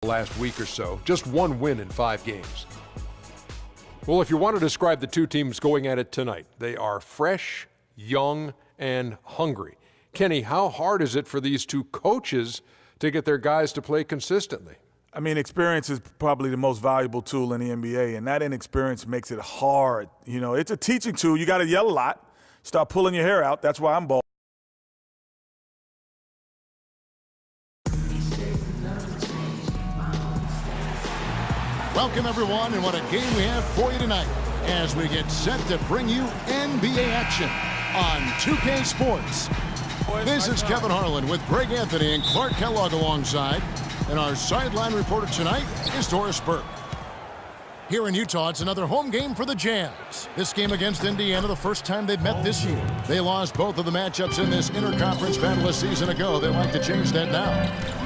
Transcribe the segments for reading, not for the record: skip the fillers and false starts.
last week or so. Just one win in 5 games. Well, if you want to describe the two teams going at it tonight, they are fresh, young, and hungry. Kenny, how hard is it for these two coaches to get their guys to play consistently? I mean, experience is probably the most valuable tool in the NBA, and that inexperience makes it hard. You know, it's a teaching tool. You got to yell a lot, start pulling your hair out. That's why I'm bald. Welcome, everyone, and what a game we have for you tonight as we get set to bring you NBA action on 2K Sports. This is Kevin Harlan with Greg Anthony and Clark Kellogg alongside, and our sideline reporter tonight is Doris Burke. Here in Utah, it's another home game for the Jazz. This game against Indiana, the first time they've met this year. They lost both of the matchups in this interconference battle a season ago. They'd like to change that now.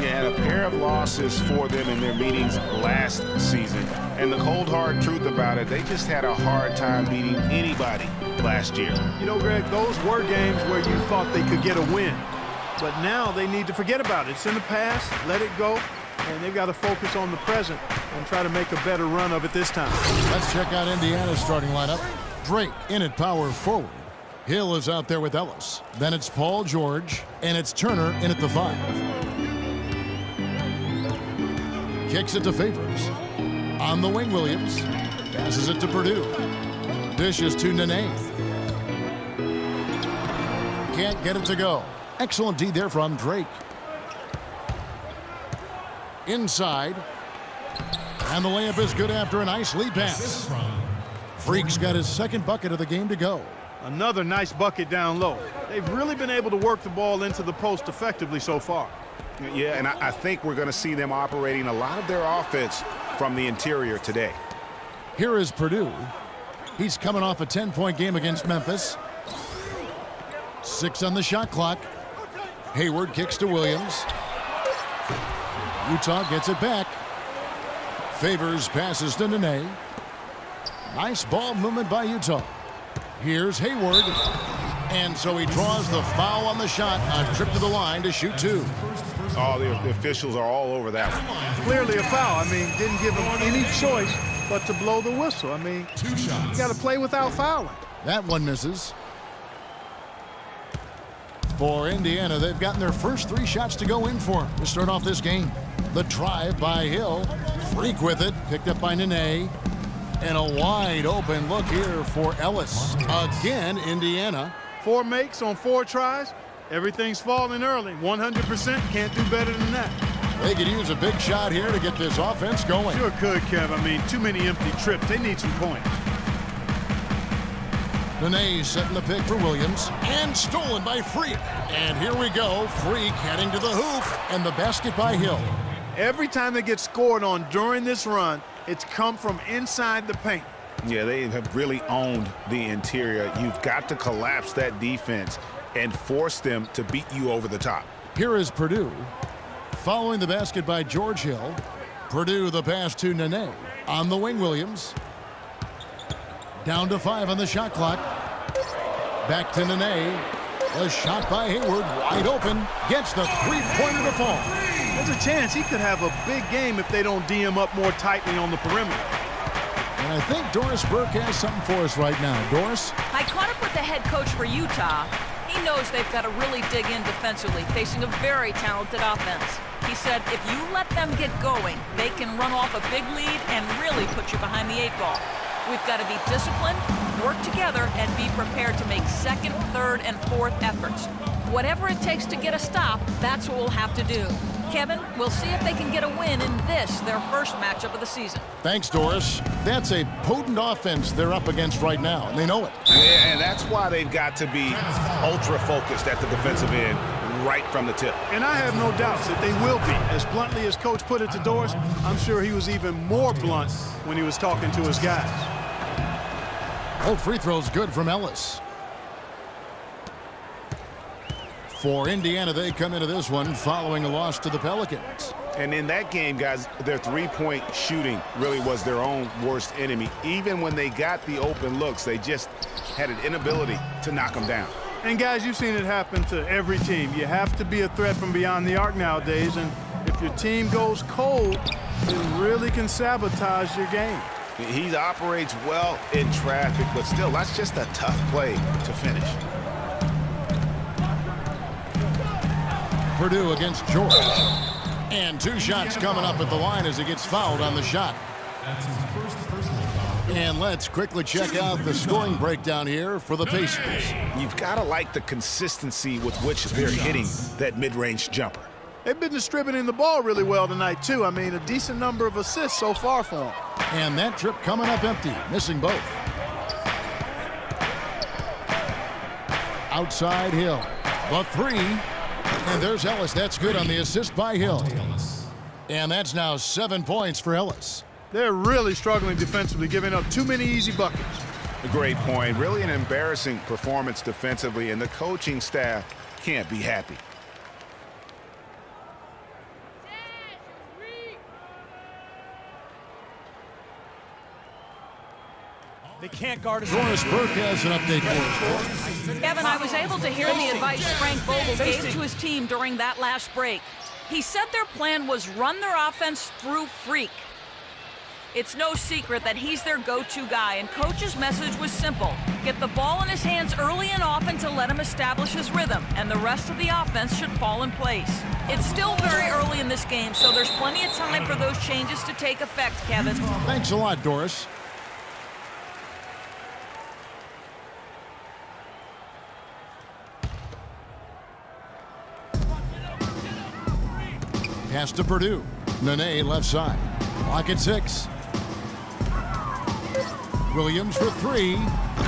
You had a pair of losses for them in their meetings last season. And the cold, hard truth about it, they just had a hard time beating anybody last year. You know, Greg, those were games where you thought they could get a win. But now they need to forget about it. It's in the past, let it go. And they've got to focus on the present and try to make a better run of it this time. Let's check out Indiana's starting lineup. Drake in at power forward. Hill is out there with Ellis. Then it's Paul George, and it's Turner in at the 5. Kicks it to Favors. On the wing, Williams. Passes it to Purdue. Dishes to Nene. Can't get it to go. Excellent D there from Drake. Inside. And the layup is good after a nice lead pass. Freak's got his second bucket of the game to go. Another nice bucket down low. They've really been able to work the ball into the post effectively so far. Yeah, and I think we're going to see them operating a lot of their offense from the interior today. Here is Purdue. He's coming off a 10-point game against Memphis. 6 on the shot clock. Hayward kicks to Williams. Utah gets it back. Favors passes to Nene. Nice ball movement by Utah. Here's Hayward. And so he draws the foul on the shot on trip to the line to shoot 2. Oh, the officials are all over that one. Clearly a foul. I mean, didn't give him any choice but to blow the whistle. I mean, you got to play without fouling. That one misses. For Indiana, they've gotten their first 3 shots to go in for to start off this game. The drive by Hill. Freak with it. Picked up by Nene. And a wide open look here for Ellis. Again, Indiana. 4 makes on 4 tries. Everything's falling early. 100% can't do better than that. They could use a big shot here to get this offense going. Sure could, Kev. I mean, too many empty trips. They need some points. Nene setting the pick for Williams. And stolen by Freak. And here we go. Freak heading to the hoop. And the basket by Hill. Every time they get scored on during this run, it's come from inside the paint. Yeah, they have really owned the interior. You've got to collapse that defense and force them to beat you over the top. Here is Purdue. Following the basket by George Hill. Purdue the pass to Nene. On the wing, Williams. Down to 5 on the shot clock. Back to Nene. A shot by Hayward. Wide open. Gets the 3-pointer to fall. There's a chance he could have a big game if they don't D him up more tightly on the perimeter. And I think Doris Burke has something for us right now. Doris? I caught up with the head coach for Utah. He knows they've got to really dig in defensively, facing a very talented offense. He said if you let them get going, they can run off a big lead and really put you behind the 8 ball. We've got to be disciplined, work together, and be prepared to make 2nd, 3rd, and 4th efforts. Whatever it takes to get a stop, that's what we'll have to do. Kevin, we'll see if they can get a win in this, their first matchup of the season. Thanks, Doris. That's a potent offense they're up against right now, and they know it. Yeah, and that's why they've got to be ultra-focused at the defensive end right from the tip. And I have no doubts that they will be. As bluntly as Coach put it to Doris, I'm sure he was even more blunt when he was talking to his guys. Both free throws good from Ellis. For Indiana, they come into this one following a loss to the Pelicans. And in that game, guys, their 3-point shooting really was their own worst enemy. Even when they got the open looks, they just had an inability to knock them down. And, guys, you've seen it happen to every team. You have to be a threat from beyond the arc nowadays, and if your team goes cold, It really can sabotage your game. He operates well in traffic, but still, that's just a tough play to finish. Purdue against George. And 2 shots coming up at the line as he gets fouled on the shot. And let's quickly check out the scoring breakdown here for the Pacers. You've got to like the consistency with which they're hitting that mid-range jumper. They've been distributing the ball really well tonight, too. I mean, a decent number of assists so far for them. And that trip coming up empty, missing both. Outside Hill. The 3. And there's Ellis. That's good on the assist by Hill. And that's now 7 points for Ellis. They're really struggling defensively, giving up too many easy buckets. A great point. Really an embarrassing performance defensively, and the coaching staff can't be happy. They can't guard us. Doris Burke has an update for us. Kevin, I was able to hear the advice Frank Vogel gave to his team during that last break. He said their plan was run their offense through Freak. It's no secret that he's their go-to guy, and Coach's message was simple. Get the ball in his hands early and often to let him establish his rhythm, and the rest of the offense should fall in place. It's still very early in this game, so there's plenty of time for those changes to take effect, Kevin. Thanks a lot, Doris. Pass to Purdue. Nene left side. Clock at 6. Williams for 3.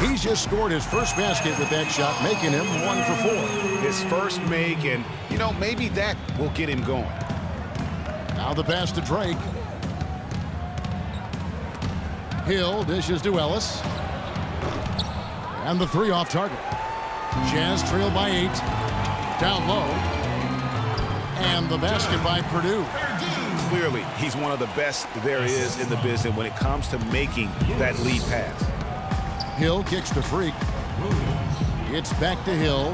He's just scored his first basket with that shot, making him 1 for 4. His first make, and, you know, maybe that will get him going. Now the pass to Drake. Hill dishes to Ellis. And the 3 off target. Jazz trail by 8. Down low. And the basket by Purdue. Clearly, he's one of the best there is in the business when it comes to making that lead pass. Hill kicks to Freak. It's back to Hill.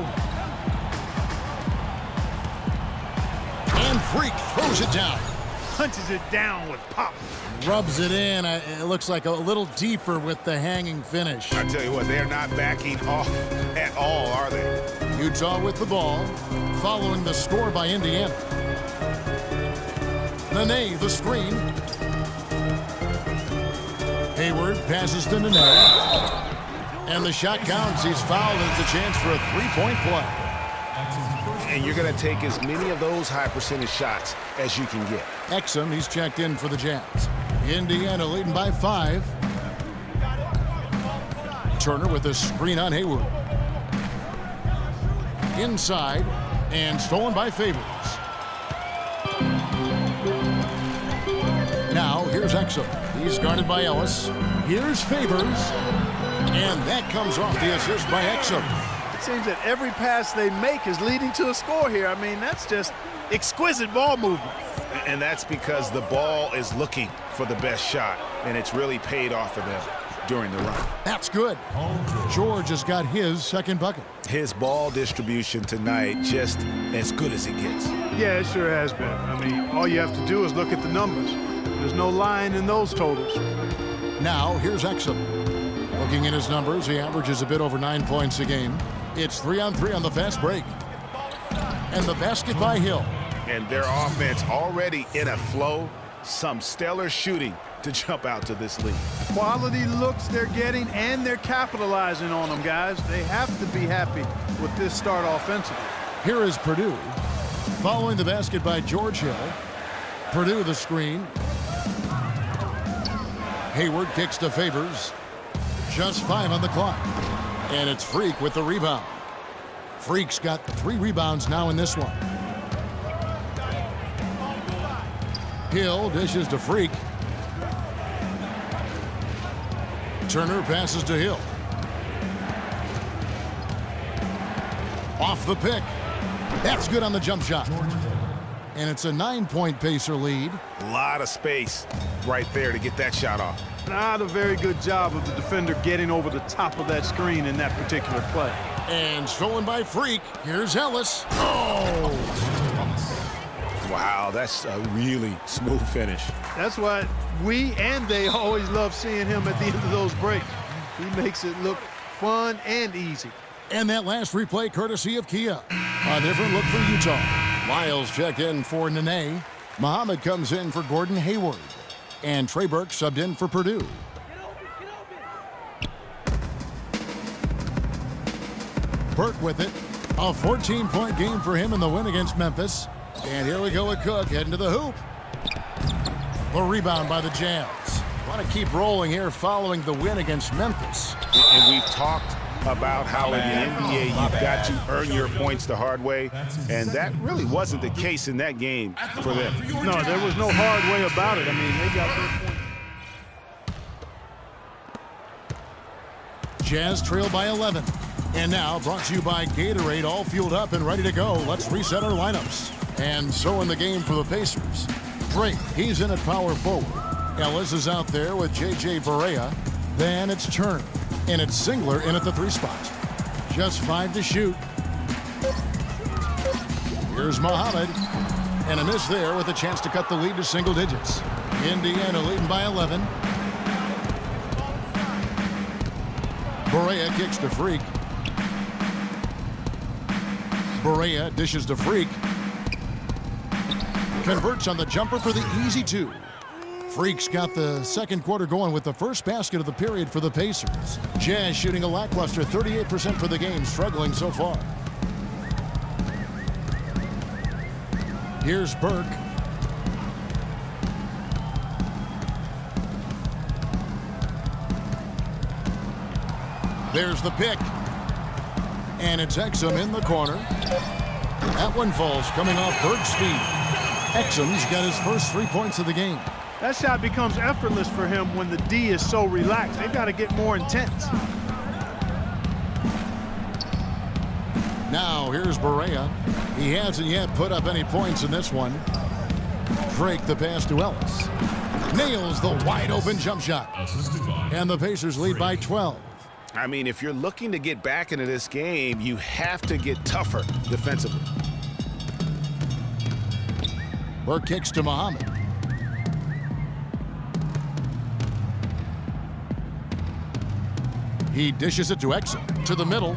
And Freak throws it down. Punches it down with pop. Rubs it in. It looks like a little deeper with the hanging finish. I tell you what, they're not backing off at all, are they? Utah with the ball, following the score by Indiana. Nene, the screen. Hayward passes to Nene. And the shot counts. He's fouled, and it's a chance for a 3-point play. And you're going to take as many of those high-percentage shots as you can get. Exum, he's checked in for the Jazz. Indiana leading by 5. Turner with a screen on Hayward. Inside, and stolen by Favors. Now, here's Exum. He's guarded by Ellis. Here's Favors. And that comes off the assist by Exum. It seems that every pass they make is leading to a score here. I mean, that's just exquisite ball movement. And that's because the ball is looking for the best shot, and it's really paid off for them during the run. That's good. George has got his second bucket. His ball distribution tonight just as good as it gets. Yeah, it sure has been. I mean, all you have to do is look at the numbers. There's no lying in those totals. Now, here's Exum. Looking at his numbers, he averages a bit over 9 points a game. It's 3-on-3 on the fast break. And the basket by Hill. And their offense already in a flow. Some stellar shooting to jump out to this lead. Quality looks they're getting, and they're capitalizing on them, guys. They have to be happy with this start offensively. Here is Purdue. Following the basket by George Hill. Purdue the screen. Hayward kicks to Favors. Just 5 on the clock. And it's Freak with the rebound. Freak's got 3 rebounds now in this one. Hill dishes to Freak. Turner passes to Hill. Off the pick. That's good on the jump shot. And it's a 9-point Pacer lead. A lot of space right there to get that shot off. Not a very good job of the defender getting over the top of that screen in that particular play. And stolen by Freak. Here's Ellis. Oh! Wow, that's a really smooth finish. That's why we and they always love seeing him at the end of those breaks. He makes it look fun and easy. And that last replay courtesy of Kia. A different look for Utah. Lyles checked in for Nene. Muhammad comes in for Gordon Hayward. And Trey Burke subbed in for Purdue. Burke with it. A 14-point game for him in the win against Memphis. And here we go with Cook heading to the hoop. The rebound by the Jazz. Want to keep rolling here following the win against Memphis. And we've talked about how in the NBA you've got to earn your points the hard way, and that really wasn't the case in that game for them. No, there was no hard way about it. I mean, they got their points. Jazz trail by 11. And now brought to you by Gatorade, all fueled up and ready to go. Let's reset our lineups. And so in the game for the Pacers. Drake, he's in at power forward. Ellis is out there with J.J. Barea. Then it's Turner. And it's Singler in at the 3 spot. Just 5 to shoot. Here's Muhammad. And a miss there with a chance to cut the lead to single digits. Indiana leading by 11. Barea kicks to Freak. Barea dishes to Freak. Converts on the jumper for the easy 2. Freak's got the second quarter going with the first basket of the period for the Pacers. Jazz shooting a lackluster 38% for the game, struggling so far. Here's Burke. There's the pick. And it's Exum in the corner. That one falls coming off Burke's feet. Exum's got his first 3 points of the game. That shot becomes effortless for him when the D is so relaxed. They've got to get more intense. Now here's Barea. He hasn't yet put up any points in this one. Drake the pass to Ellis. Nails the wide open jump shot. And the Pacers lead by 12. I mean, if you're looking to get back into this game, you have to get tougher defensively. Burke kicks to Muhammad. He dishes it to Exum. To the middle.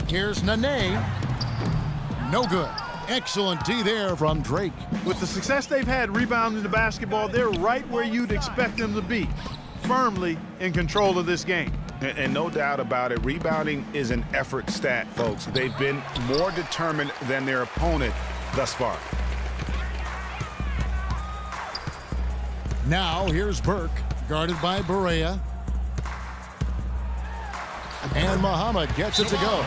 Here's Nene. No good. Excellent D there from Drake. With the success they've had rebounding the basketball, they're right where you'd expect them to be. Firmly in control of this game. And no doubt about it, rebounding is an effort stat, folks. They've been more determined than their opponent thus far. Now here's Burke, guarded by Barea. And Muhammad gets it to go.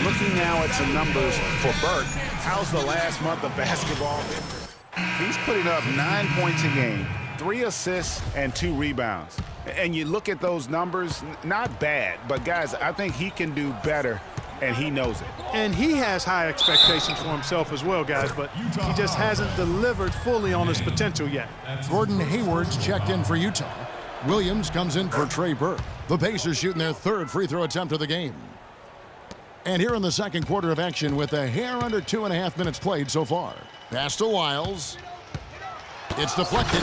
Looking now at some numbers for Burke, how's the last month of basketball? He's putting up 9 points a game, 3 assists, and 2 rebounds. And you look at those numbers, not bad, but guys, I think he can do better, and he knows it. And he has high expectations for himself as well, guys, but he just hasn't delivered fully on his potential yet. Gordon Hayward's checked in for Utah. Williams comes in for Trey Burke. The Pacers shooting their 3rd free throw attempt of the game. And here in the second quarter of action with a hair under 2.5 minutes played so far. Pass to Lyles. It's deflected.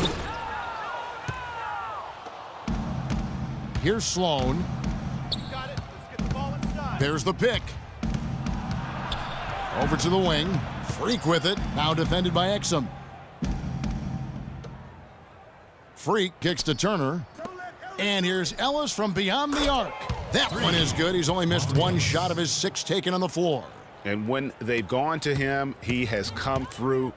Here's Sloan. There's the pick. Over to the wing. Freak with it. Now defended by Exum. Freak kicks to Turner. And here's Ellis from beyond the arc. That one is good. He's only missed 1 shot of his 6 taken on the floor. And when they've gone to him, he has come through.